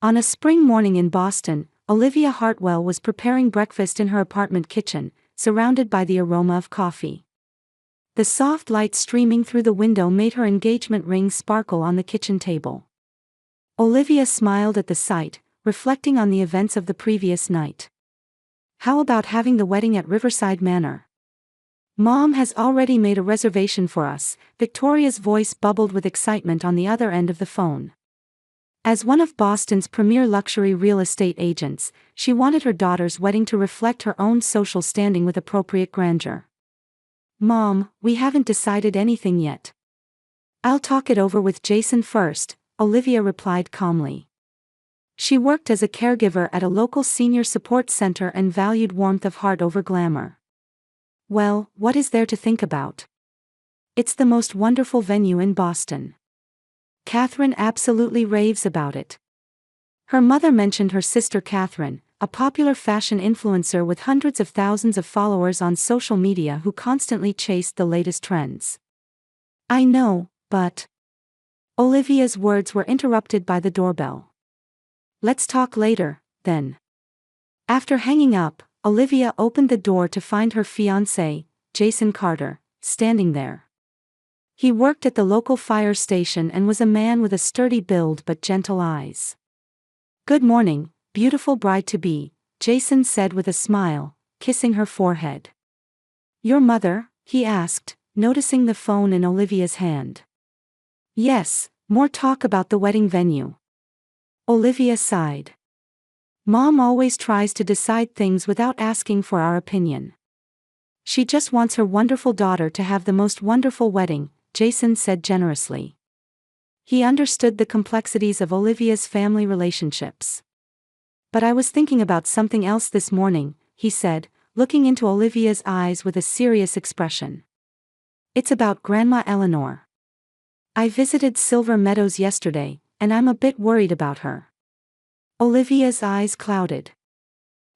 On a spring morning in Boston, Olivia Hartwell was preparing breakfast in her apartment kitchen, surrounded by the aroma of coffee. The soft light streaming through the window made her engagement ring sparkle on the kitchen table. Olivia smiled at the sight, reflecting on the events of the previous night. "How about having the wedding at Riverside Manor? Mom has already made a reservation for us." Victoria's voice bubbled with excitement on the other end of the phone. As one of Boston's premier luxury real estate agents, she wanted her daughter's wedding to reflect her own social standing with appropriate grandeur. "Mom, we haven't decided anything yet. I'll talk it over with Jason first," Olivia replied calmly. She worked as a caregiver at a local senior support center and valued warmth of heart over glamour. "Well, what is there to think about? It's the most wonderful venue in Boston. Catherine absolutely raves about it." Her mother mentioned her sister Catherine, a popular fashion influencer with hundreds of thousands of followers on social media who constantly chased the latest trends. "I know, but..." Olivia's words were interrupted by the doorbell. "Let's talk later, then." After hanging up, Olivia opened the door to find her fiancé, Jason Carter, standing there. He worked at the local fire station and was a man with a sturdy build but gentle eyes. "Good morning, beautiful bride-to-be," Jason said with a smile, kissing her forehead. "Your mother?" he asked, noticing the phone in Olivia's hand. "Yes, more talk about the wedding venue." Olivia sighed. "Mom always tries to decide things without asking for our opinion. She just wants her wonderful daughter to have the most wonderful wedding," Jason said generously. He understood the complexities of Olivia's family relationships. "But I was thinking about something else this morning," he said, looking into Olivia's eyes with a serious expression. "It's about Grandma Eleanor. I visited Silver Meadows yesterday, and I'm a bit worried about her." Olivia's eyes clouded.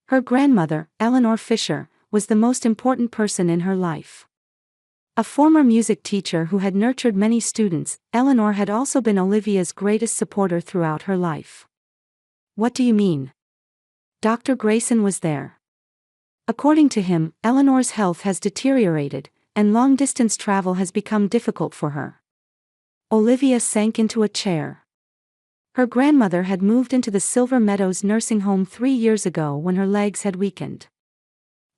Her grandmother, Eleanor Fisher, was the most important person in her life. A former music teacher who had nurtured many students, Eleanor had also been Olivia's greatest supporter throughout her life. "What do you mean?" Dr. Grayson was there. "According to him, Eleanor's health has deteriorated, and long-distance travel has become difficult for her." Olivia sank into a chair. Her grandmother had moved into the Silver Meadows nursing home 3 years ago when her legs had weakened.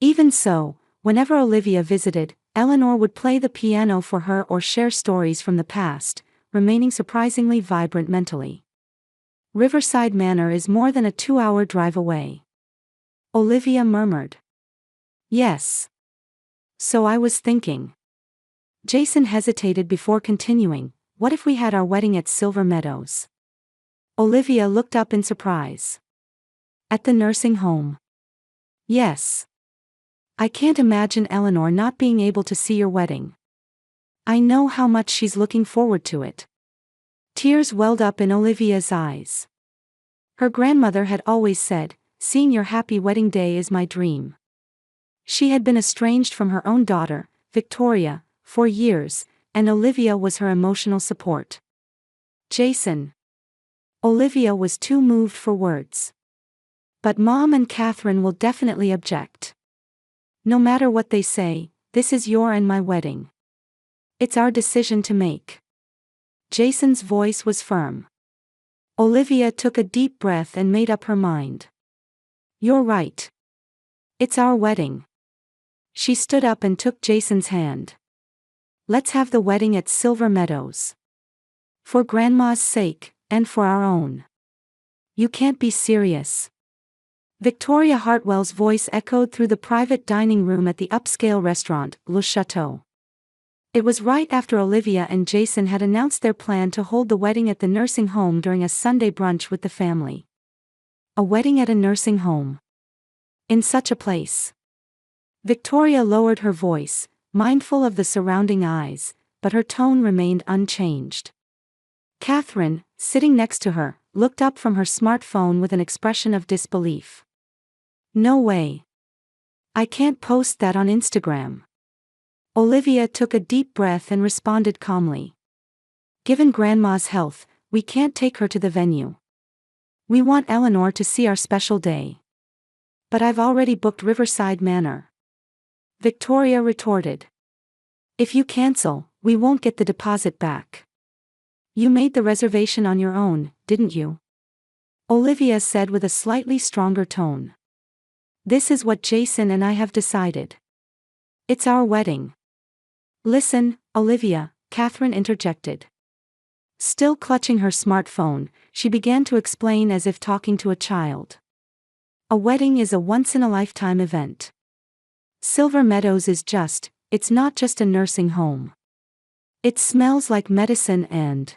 Even so, whenever Olivia visited, Eleanor would play the piano for her or share stories from the past, remaining surprisingly vibrant mentally. "Riverside Manor is more than a 2-hour drive away," Olivia murmured. "Yes. So I was thinking." Jason hesitated before continuing, "What if we had our wedding at Silver Meadows?" Olivia looked up in surprise. "At the nursing home?" "Yes. I can't imagine Eleanor not being able to see your wedding. I know how much she's looking forward to it." Tears welled up in Olivia's eyes. Her grandmother had always said, "Seeing your happy wedding day is my dream." She had been estranged from her own daughter, Victoria, for years, and Olivia was her emotional support. "Jason." Olivia was too moved for words. "But Mom and Catherine will definitely object. No matter what they say, this is your and my wedding. It's our decision to make." Jason's voice was firm. Olivia took a deep breath and made up her mind. "You're right. It's our wedding." She stood up and took Jason's hand. "Let's have the wedding at Silver Meadows. For Grandma's sake, and for our own." "You can't be serious." Victoria Hartwell's voice echoed through the private dining room at the upscale restaurant, Le Chateau. It was right after Olivia and Jason had announced their plan to hold the wedding at the nursing home during a Sunday brunch with the family. A wedding at a nursing home. In such a place. Victoria lowered her voice, mindful of the surrounding eyes, but her tone remained unchanged. Catherine, sitting next to her, looked up from her smartphone with an expression of disbelief. "No way. I can't post that on Instagram." Olivia took a deep breath and responded calmly. "Given Grandma's health, we can't take her to the venue." We want Eleanor to see our special day. But I've already booked Riverside Manor. Victoria retorted. If you cancel, we won't get the deposit back. You made the reservation on your own, didn't you? Olivia said with a slightly stronger tone. This is what Jason and I have decided. It's our wedding. Listen, Olivia, Catherine interjected. Still clutching her smartphone, she began to explain as if talking to a child. A wedding is a once-in-a-lifetime event. Silver Meadows it's not just a nursing home. It smells like medicine and...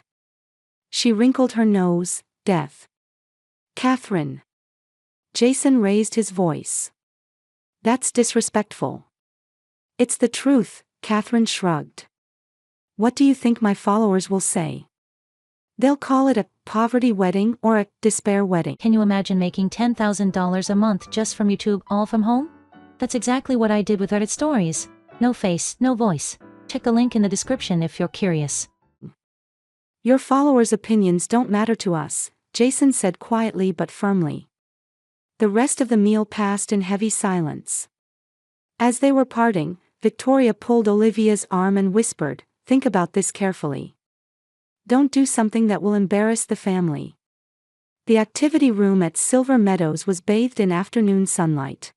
She wrinkled her nose, death. Catherine. Jason raised his voice. That's disrespectful. It's the truth, Catherine shrugged. What do you think my followers will say? They'll call it a poverty wedding or a despair wedding. Can you imagine making $10,000 a month just from YouTube, all from home? That's exactly what I did with Reddit Stories. No face, no voice. Check the link in the description if you're curious. Your followers' opinions don't matter to us, Jason said quietly but firmly. The rest of the meal passed in heavy silence. As they were parting, Victoria pulled Olivia's arm and whispered, "Think about this carefully. Don't do something that will embarrass the family." The activity room at Silver Meadows was bathed in afternoon sunlight.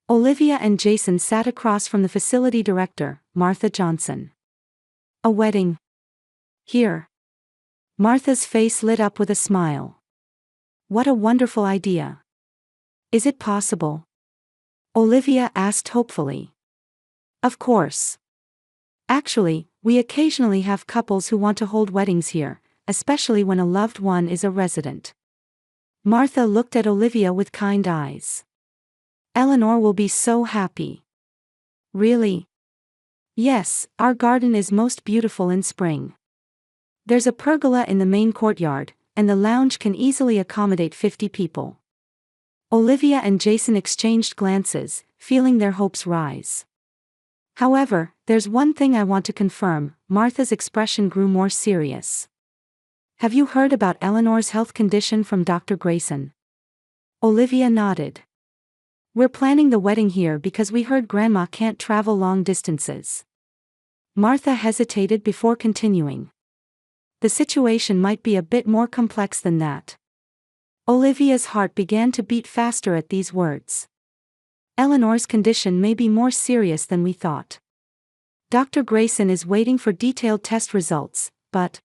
Olivia and Jason sat across from the facility director, Martha Johnson. A wedding. Here. Martha's face lit up with a smile. What a wonderful idea. Is it possible? Olivia asked hopefully. Of course. Actually, we occasionally have couples who want to hold weddings here, especially when a loved one is a resident. Martha looked at Olivia with kind eyes. Eleanor will be so happy. Really? Yes, our garden is most beautiful in spring. There's a pergola in the main courtyard, and the lounge can easily accommodate 50 people. Olivia and Jason exchanged glances, feeling their hopes rise. However, there's one thing I want to confirm. Martha's expression grew more serious. Have you heard about Eleanor's health condition from Dr. Grayson? Olivia nodded. We're planning the wedding here because we heard Grandma can't travel long distances. Martha hesitated before continuing. The situation might be a bit more complex than that. Olivia's heart began to beat faster at these words. Eleanor's condition may be more serious than we thought. Dr. Grayson is waiting for detailed test results, but...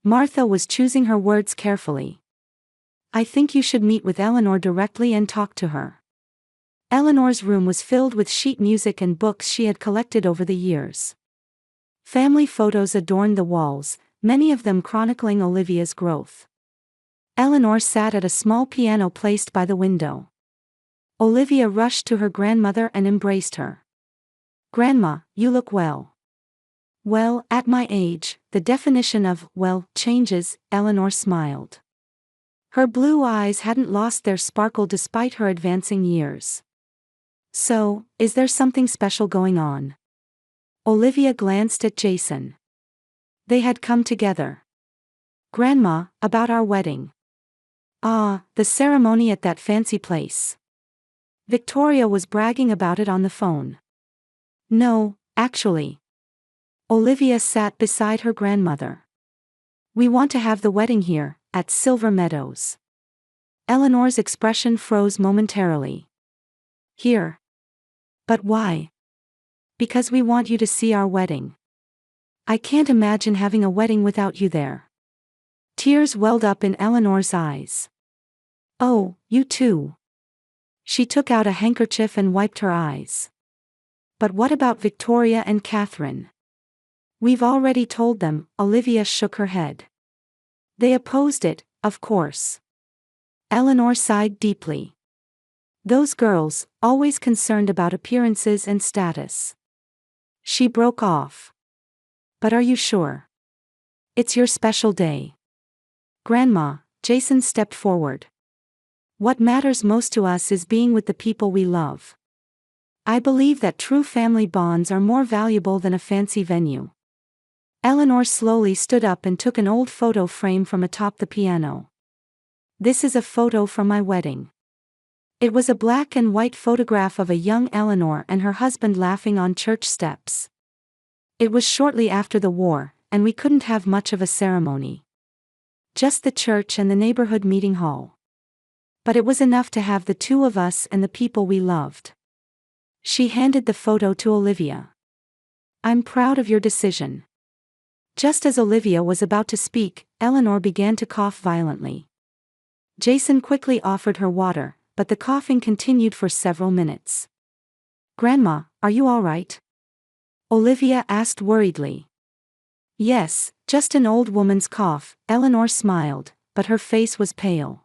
Martha was choosing her words carefully. I think you should meet with Eleanor directly and talk to her. Eleanor's room was filled with sheet music and books she had collected over the years. Family photos adorned the walls, many of them chronicling Olivia's growth. Eleanor sat at a small piano placed by the window. Olivia rushed to her grandmother and embraced her. Grandma, you look well. Well, at my age, the definition of, well, changes, Eleanor smiled. Her blue eyes hadn't lost their sparkle despite her advancing years. So, is there something special going on? Olivia glanced at Jason. They had come together. Grandma, about our wedding. Ah, the ceremony at that fancy place. Victoria was bragging about it on the phone. No, actually. Olivia sat beside her grandmother. We want to have the wedding here, at Silver Meadows. Eleanor's expression froze momentarily. Here. But why? Because we want you to see our wedding. I can't imagine having a wedding without you there. Tears welled up in Eleanor's eyes. Oh, you too. She took out a handkerchief and wiped her eyes. But what about Victoria and Catherine? We've already told them, Olivia shook her head. They opposed it, of course. Eleanor sighed deeply. Those girls, always concerned about appearances and status. She broke off. But are you sure? It's your special day. Grandma, Jason stepped forward. What matters most to us is being with the people we love. I believe that true family bonds are more valuable than a fancy venue. Eleanor slowly stood up and took an old photo frame from atop the piano. This is a photo from my wedding. It was a black and white photograph of a young Eleanor and her husband laughing on church steps. It was shortly after the war, and we couldn't have much of a ceremony. Just the church and the neighborhood meeting hall. But it was enough to have the two of us and the people we loved. She handed the photo to Olivia. I'm proud of your decision. Just as Olivia was about to speak, Eleanor began to cough violently. Jason quickly offered her water, but the coughing continued for several minutes. Grandma, are you all right? Olivia asked worriedly. Yes, just an old woman's cough, Eleanor smiled, but her face was pale.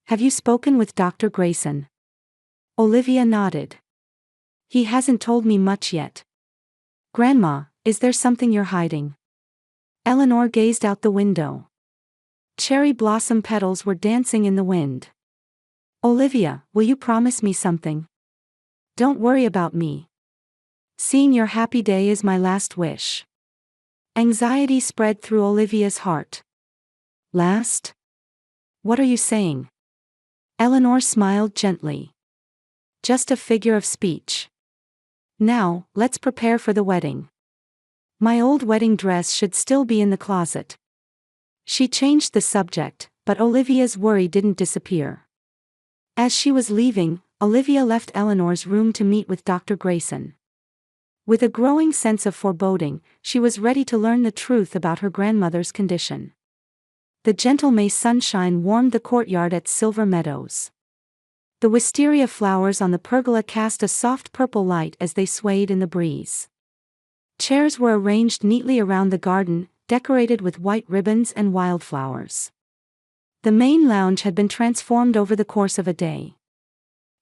Have you spoken with Dr. Grayson? Olivia nodded. He hasn't told me much yet. Grandma, is there something you're hiding? Eleanor gazed out the window. Cherry blossom petals were dancing in the wind. Olivia, will you promise me something? Don't worry about me. Seeing your happy day is my last wish. Anxiety spread through Olivia's heart. Last? What are you saying? Eleanor smiled gently. Just a figure of speech. Now, let's prepare for the wedding. My old wedding dress should still be in the closet. She changed the subject, but Olivia's worry didn't disappear. As she was leaving, Olivia left Eleanor's room to meet with Dr. Grayson. With a growing sense of foreboding, she was ready to learn the truth about her grandmother's condition. The gentle May sunshine warmed the courtyard at Silver Meadows. The wisteria flowers on the pergola cast a soft purple light as they swayed in the breeze. Chairs were arranged neatly around the garden, decorated with white ribbons and wildflowers. The main lounge had been transformed over the course of a day.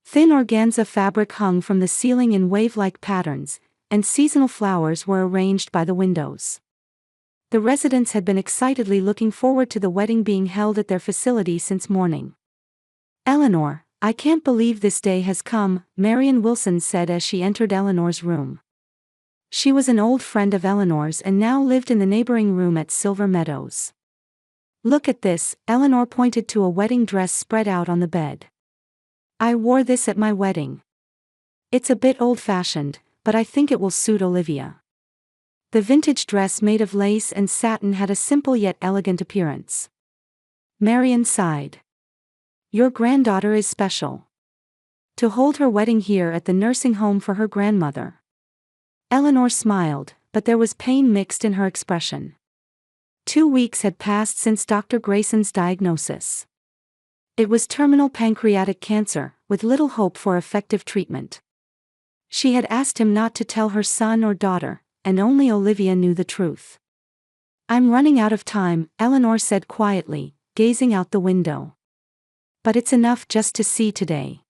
Thin organza fabric hung from the ceiling in wave-like patterns, and seasonal flowers were arranged by the windows. The residents had been excitedly looking forward to the wedding being held at their facility since morning. Eleanor, I can't believe this day has come, Marion Wilson said as she entered Eleanor's room. She was an old friend of Eleanor's and now lived in the neighboring room at Silver Meadows. Look at this, Eleanor pointed to a wedding dress spread out on the bed. I wore this at my wedding. It's a bit old-fashioned, but I think it will suit Olivia. The vintage dress made of lace and satin had a simple yet elegant appearance. Marion sighed. Your granddaughter is special. To hold her wedding here at the nursing home for her grandmother. Eleanor smiled, but there was pain mixed in her expression. 2 weeks had passed since Dr. Grayson's diagnosis. It was terminal pancreatic cancer, with little hope for effective treatment. She had asked him not to tell her son or daughter, and only Olivia knew the truth. I'm running out of time, Eleanor said quietly, gazing out the window. But it's enough just to see today.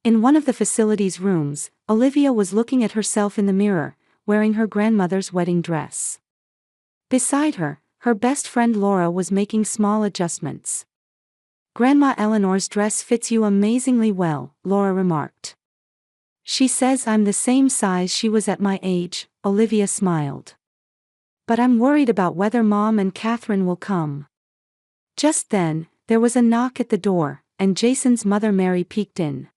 In one of the facility's rooms, Olivia was looking at herself in the mirror, wearing her grandmother's wedding dress. Beside her, her best friend Laura was making small adjustments. Grandma Eleanor's dress fits you amazingly well, Laura remarked. She says I'm the same size she was at my age, Olivia smiled. But I'm worried about whether Mom and Catherine will come. Just then, there was a knock at the door, and Jason's mother Mary peeked in.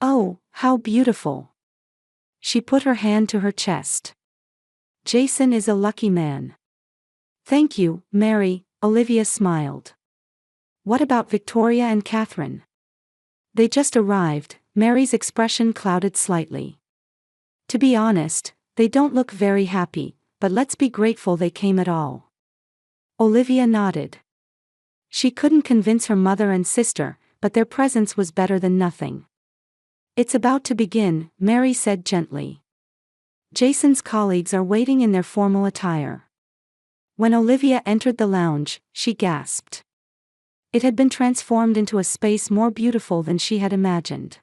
Oh, how beautiful. She put her hand to her chest. Jason is a lucky man. Thank you, Mary, Olivia smiled. What about Victoria and Catherine? They just arrived, Mary's expression clouded slightly. To be honest, they don't look very happy, but let's be grateful they came at all. Olivia nodded. She couldn't convince her mother and sister, but their presence was better than nothing. It's about to begin, Mary said gently. Jason's colleagues are waiting in their formal attire. When Olivia entered the lounge, she gasped. It had been transformed into a space more beautiful than she had imagined.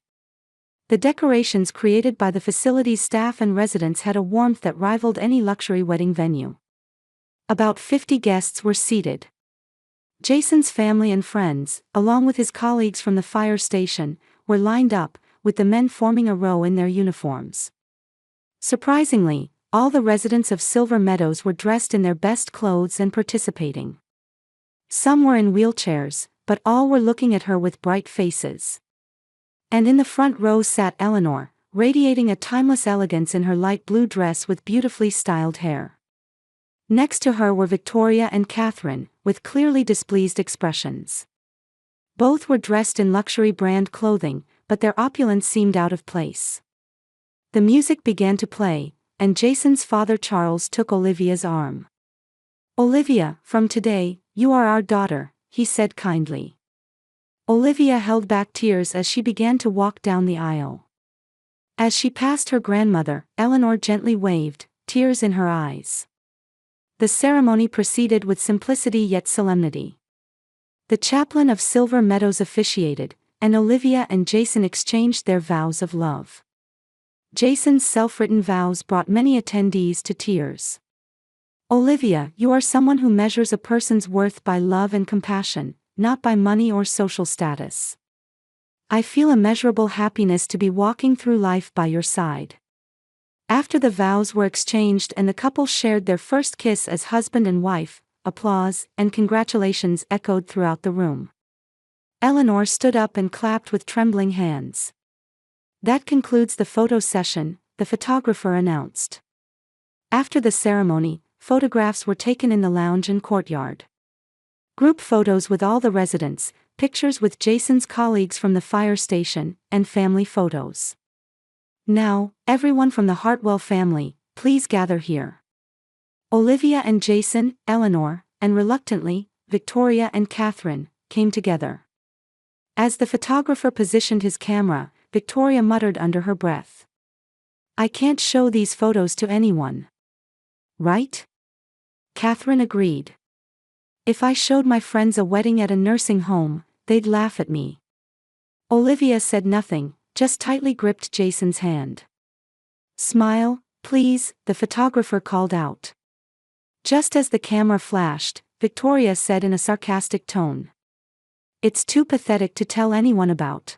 The decorations created by the facility's staff and residents had a warmth that rivaled any luxury wedding venue. About 50 guests were seated. Jason's family and friends, along with his colleagues from the fire station, were lined up, with the men forming a row in their uniforms. Surprisingly, all the residents of Silver Meadows were dressed in their best clothes and participating. Some were in wheelchairs, but all were looking at her with bright faces. And in the front row sat Eleanor, radiating a timeless elegance in her light blue dress with beautifully styled hair. Next to her were Victoria and Catherine, with clearly displeased expressions. Both were dressed in luxury brand clothing, but their opulence seemed out of place. The music began to play, and Jason's father Charles took Olivia's arm. "Olivia, from today, you are our daughter," he said kindly. Olivia held back tears as she began to walk down the aisle. As she passed her grandmother, Eleanor gently waved, tears in her eyes. The ceremony proceeded with simplicity yet solemnity. The chaplain of Silver Meadows officiated, and Olivia and Jason exchanged their vows of love. Jason's self-written vows brought many attendees to tears. "Olivia, you are someone who measures a person's worth by love and compassion, not by money or social status. I feel immeasurable happiness to be walking through life by your side." After the vows were exchanged and the couple shared their first kiss as husband and wife, applause and congratulations echoed throughout the room. Eleanor stood up and clapped with trembling hands. "That concludes the photo session," the photographer announced. After the ceremony, photographs were taken in the lounge and courtyard. Group photos with all the residents, pictures with Jason's colleagues from the fire station, and family photos. "Now, everyone from the Hartwell family, please gather here." Olivia and Jason, Eleanor, and reluctantly, Victoria and Catherine, came together. As the photographer positioned his camera, Victoria muttered under her breath, "I can't show these photos to anyone." "Right?" Catherine agreed. "If I showed my friends a wedding at a nursing home, they'd laugh at me." Olivia said nothing, just tightly gripped Jason's hand. "Smile, please," the photographer called out. Just as the camera flashed, Victoria said in a sarcastic tone, "It's too pathetic to tell anyone about.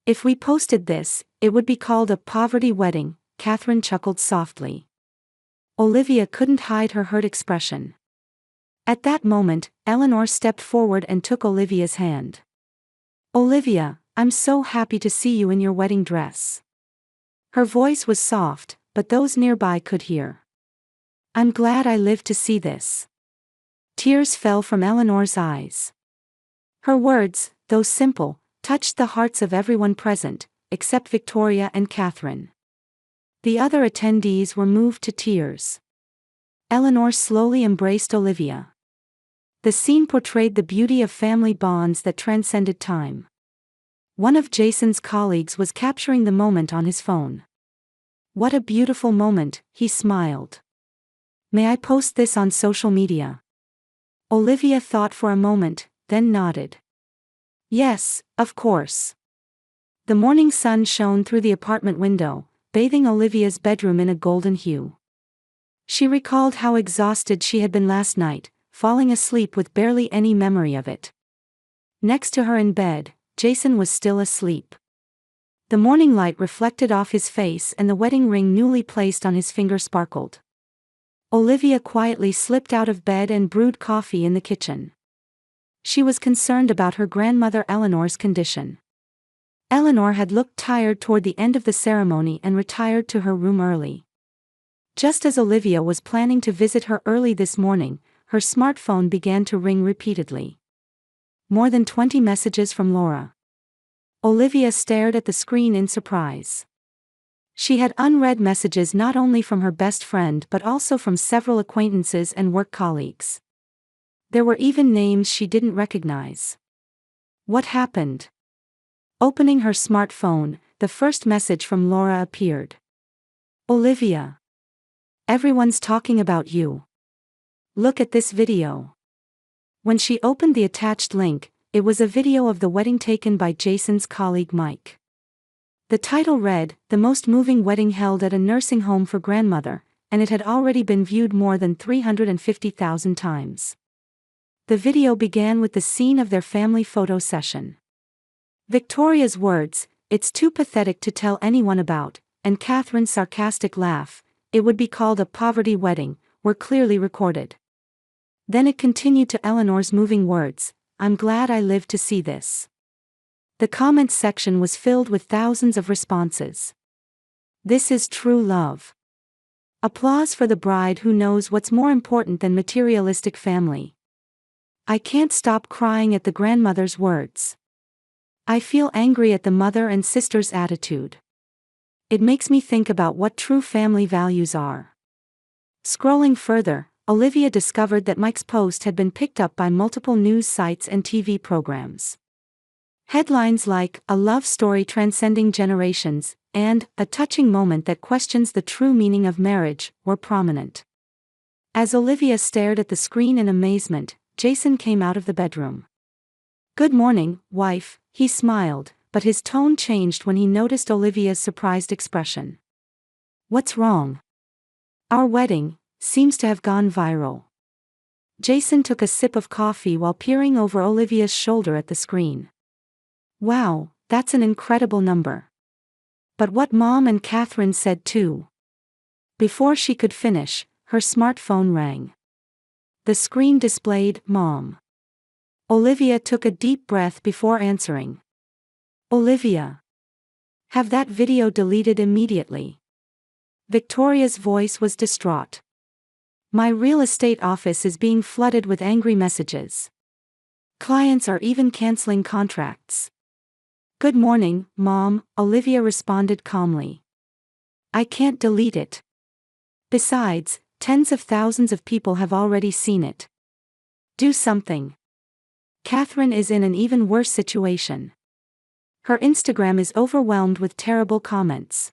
If we posted this, it would be called a poverty wedding." Catherine chuckled softly. Olivia couldn't hide her hurt expression. At that moment, Eleanor stepped forward and took Olivia's hand. "Olivia, I'm so happy to see you in your wedding dress." Her voice was soft, but those nearby could hear. "I'm glad I lived to see this." Tears fell from Eleanor's eyes. Her words, though simple, touched the hearts of everyone present, except Victoria and Catherine. The other attendees were moved to tears. Eleanor slowly embraced Olivia. The scene portrayed the beauty of family bonds that transcended time. One of Jason's colleagues was capturing the moment on his phone. "What a beautiful moment," he smiled. "May I post this on social media?" Olivia thought for a moment, then nodded. "Yes, of course." The morning sun shone through the apartment window, bathing Olivia's bedroom in a golden hue. She recalled how exhausted she had been last night, falling asleep with barely any memory of it. Next to her in bed, Jason was still asleep. The morning light reflected off his face and the wedding ring newly placed on his finger sparkled. Olivia quietly slipped out of bed and brewed coffee in the kitchen. She was concerned about her grandmother Eleanor's condition. Eleanor had looked tired toward the end of the ceremony and retired to her room early. Just as Olivia was planning to visit her early this morning, her smartphone began to ring repeatedly. More than 20 messages from Laura. Olivia stared at the screen in surprise. She had unread messages not only from her best friend but also from several acquaintances and work colleagues. There were even names she didn't recognize. What happened? Opening her smartphone, the first message from Laura appeared. "Olivia. Everyone's talking about you. Look at this video." When she opened the attached link, it was a video of the wedding taken by Jason's colleague Mike. The title read, "The most moving wedding held at a nursing home for grandmother," and it had already been viewed more than 350,000 times. The video began with the scene of their family photo session. Victoria's words, "It's too pathetic to tell anyone about," and Catherine's sarcastic laugh, "It would be called a poverty wedding," were clearly recorded. Then it continued to Eleanor's moving words, I'm glad I lived to see this." The comments section was filled with thousands of responses. "This is true love." "Applause for the bride who knows what's more important than materialistic family." "I can't stop crying at the grandmother's words." "I feel angry at the mother and sister's attitude. It makes me think about what true family values are." Scrolling further, Olivia discovered that Mike's post had been picked up by multiple news sites and TV programs. Headlines like, "A love story transcending generations," and "A touching moment that questions the true meaning of marriage," were prominent. As Olivia stared at the screen in amazement, Jason came out of the bedroom. "Good morning, wife," he smiled, but his tone changed when he noticed Olivia's surprised expression. "What's wrong?" "Our wedding seems to have gone viral." Jason took a sip of coffee while peering over Olivia's shoulder at the screen. "Wow, that's an incredible number. But what Mom and Catherine said too." Before she could finish, her smartphone rang. The screen displayed "Mom." Olivia took a deep breath before answering. "Olivia. Have that video deleted immediately." Victoria's voice was distraught. "My real estate office is being flooded with angry messages. Clients are even canceling contracts." "Good morning, Mom," Olivia responded calmly. "I can't delete it. Besides, tens of thousands of people have already seen it. Do something. Catherine is in an even worse situation. Her Instagram is overwhelmed with terrible comments.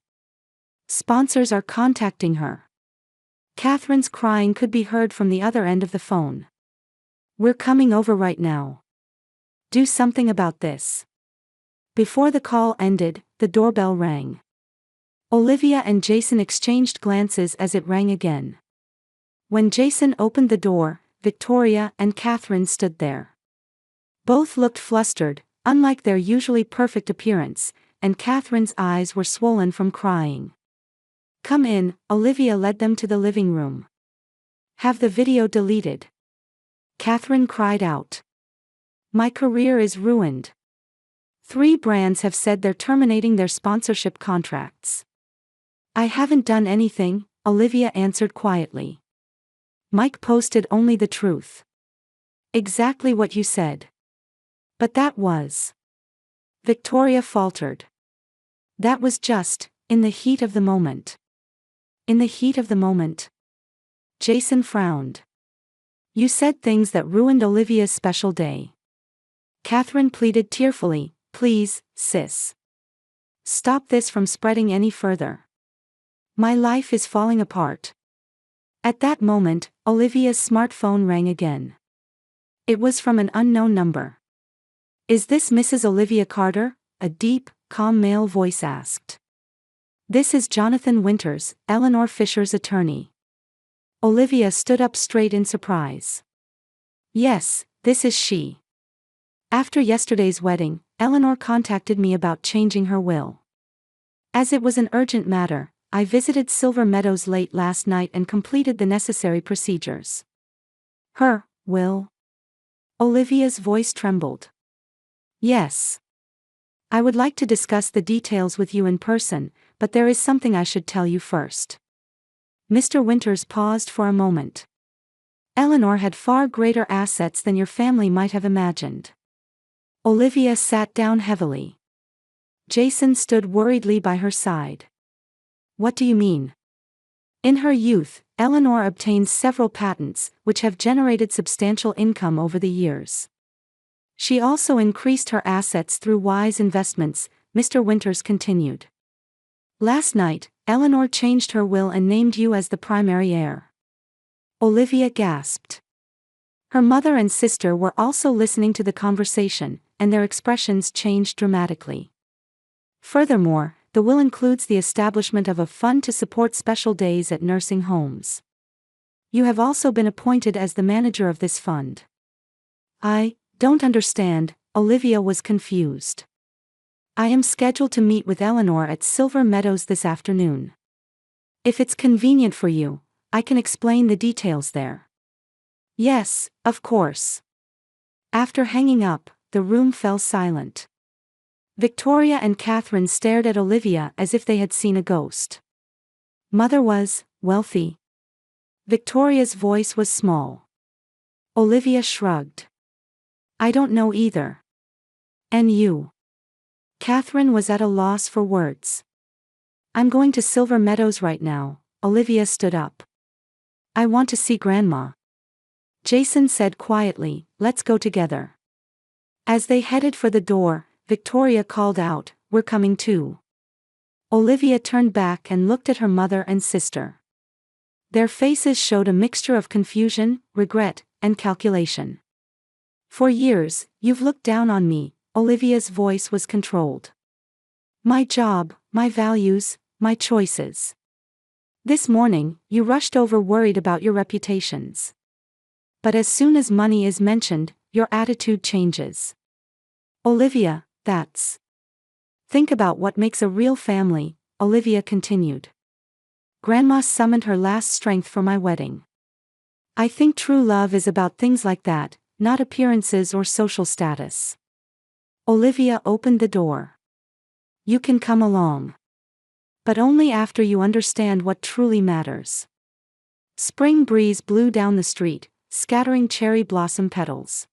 Sponsors are contacting her. Catherine's crying could be heard from the other end of the phone. We're coming over right now. Do something about this." Before the call ended, the doorbell rang. Olivia and Jason exchanged glances as it rang again. When Jason opened the door, Victoria and Catherine stood there. Both looked flustered, unlike their usually perfect appearance, and Catherine's eyes were swollen from crying. "Come in," Olivia led them to the living room. "Have the video deleted." Catherine cried out. "My career is ruined. 3 brands have said they're terminating their sponsorship contracts." "I haven't done anything," Olivia answered quietly. "Mike posted only the truth." "Exactly what you said." "But that was..." Victoria faltered. "That was just, in the heat of the moment." "In the heat of the moment?" Jason frowned. "You said things that ruined Olivia's special day." Catherine pleaded tearfully, "Please, sis. Stop this from spreading any further. My life is falling apart." At that moment, Olivia's smartphone rang again. It was from an unknown number. "Is this Mrs. Olivia Carter?" a deep, calm male voice asked. "This is Jonathan Winters, Eleanor Fisher's attorney." Olivia stood up straight in surprise. "Yes, this is she. After yesterday's wedding, Eleanor contacted me about changing her will. As it was an urgent matter, I visited Silver Meadows late last night and completed the necessary procedures." "Her will?" Olivia's voice trembled. "Yes. I would like to discuss the details with you in person, but there is something I should tell you first." Mr. Winters paused for a moment. "Eleanor had far greater assets than your family might have imagined." Olivia sat down heavily. Jason stood worriedly by her side. "What do you mean?" "In her youth, Eleanor obtained several patents, which have generated substantial income over the years. She also increased her assets through wise investments," Mr. Winters continued. "Last night, Eleanor changed her will and named you as the primary heir." Olivia gasped. Her mother and sister were also listening to the conversation, and their expressions changed dramatically. Furthermore, the will includes the establishment of a fund to support special days at nursing homes. You have also been appointed as the manager of this fund." "I don't understand," Olivia was confused. "I am scheduled to meet with Eleanor at Silver Meadows this afternoon. If it's convenient for you, I can explain the details there." "Yes, of course." After hanging up, the room fell silent. Victoria and Catherine stared at Olivia as if they had seen a ghost. Mother was wealthy. Victoria's voice was small. Olivia shrugged. I don't know either. And you? Catherine was at a loss for words. I'm going to Silver Meadows right now. Olivia stood up. I want to see Grandma. Jason said quietly, let's go together. As they headed for the door, Victoria called out, we're coming too. Olivia turned back and looked at her mother and sister. Their faces showed a mixture of confusion, regret, and calculation. For years, you've looked down on me, Olivia's voice was controlled. My job, my values, my choices. This morning, you rushed over worried about your reputations. But as soon as money is mentioned, your attitude changes. Olivia, that's. Think about what makes a real family, Olivia continued. Grandma summoned her last strength for my wedding. I think true love is about things like that, not appearances or social status. Olivia opened the door. You can come along. But only after you understand what truly matters. Spring breeze blew down the street, scattering cherry blossom petals.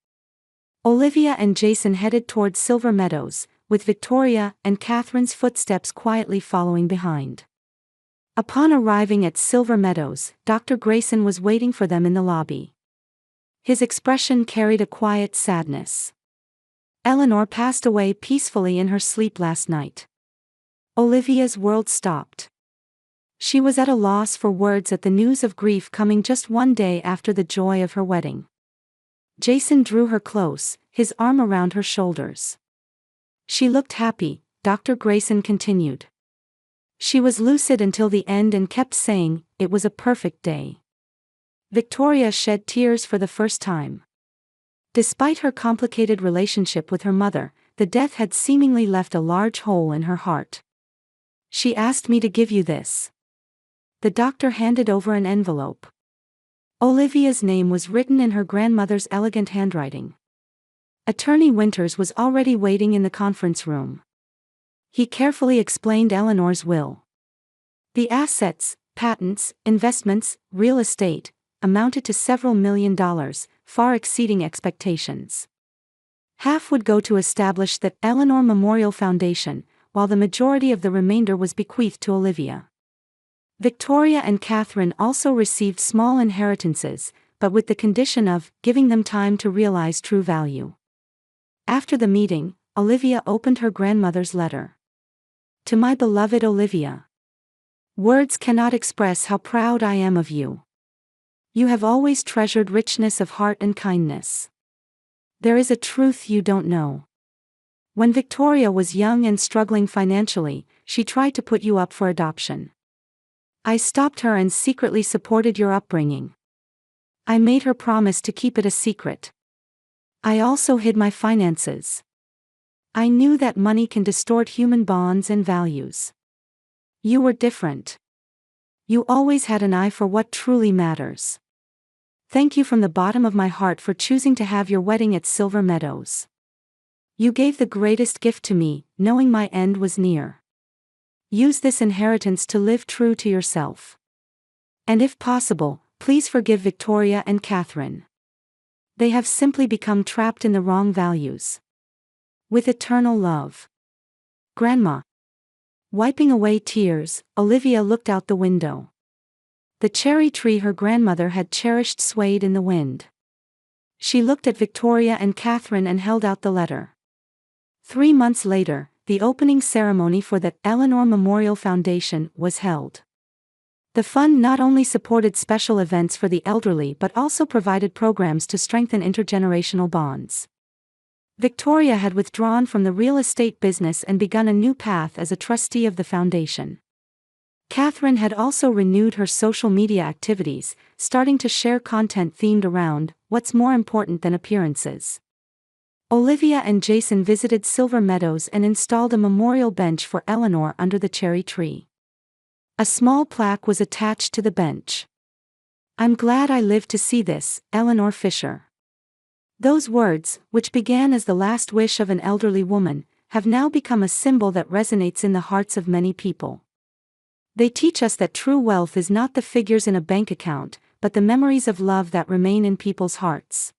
Olivia and Jason headed toward Silver Meadows, with Victoria and Catherine's footsteps quietly following behind. Upon arriving at Silver Meadows, Dr. Grayson was waiting for them in the lobby. His expression carried a quiet sadness. Eleanor passed away peacefully in her sleep last night. Olivia's world stopped. She was at a loss for words at the news of grief coming just one day after the joy of her wedding. Jason drew her close, his arm around her shoulders. She looked happy, Dr. Grayson continued. She was lucid until the end and kept saying, it was a perfect day. Victoria shed tears for the first time. Despite her complicated relationship with her mother, the death had seemingly left a large hole in her heart. She asked me to give you this. The doctor handed over an envelope. Olivia's name was written in her grandmother's elegant handwriting. Attorney Winters was already waiting in the conference room. He carefully explained Eleanor's will. The assets, patents, investments, real estate, amounted to several $1 million, far exceeding expectations. Half would go to establish the Eleanor Memorial Foundation, while the majority of the remainder was bequeathed to Olivia. Victoria and Catherine also received small inheritances, but with the condition of giving them time to realize true value. After the meeting, Olivia opened her grandmother's letter. To my beloved Olivia. Words cannot express how proud I am of you. You have always treasured richness of heart and kindness. There is a truth you don't know. When Victoria was young and struggling financially, she tried to put you up for adoption. I stopped her and secretly supported your upbringing. I made her promise to keep it a secret. I also hid my finances. I knew that money can distort human bonds and values. You were different. You always had an eye for what truly matters. Thank you from the bottom of my heart for choosing to have your wedding at Silver Meadows. You gave the greatest gift to me, knowing my end was near. Use this inheritance to live true to yourself. And if possible, please forgive Victoria and Catherine. They have simply become trapped in the wrong values. With eternal love. Grandma. Wiping away tears, Olivia looked out the window. The cherry tree her grandmother had cherished swayed in the wind. She looked at Victoria and Catherine and held out the letter. 3 months later, the opening ceremony for the Eleanor Memorial Foundation was held. The fund not only supported special events for the elderly but also provided programs to strengthen intergenerational bonds. Victoria had withdrawn from the real estate business and begun a new path as a trustee of the foundation. Catherine had also renewed her social media activities, starting to share content themed around what's more important than appearances. Olivia and Jason visited Silver Meadows and installed a memorial bench for Eleanor under the cherry tree. A small plaque was attached to the bench. I'm glad I lived to see this, Eleanor Fisher. Those words, which began as the last wish of an elderly woman, have now become a symbol that resonates in the hearts of many people. They teach us that true wealth is not the figures in a bank account, but the memories of love that remain in people's hearts.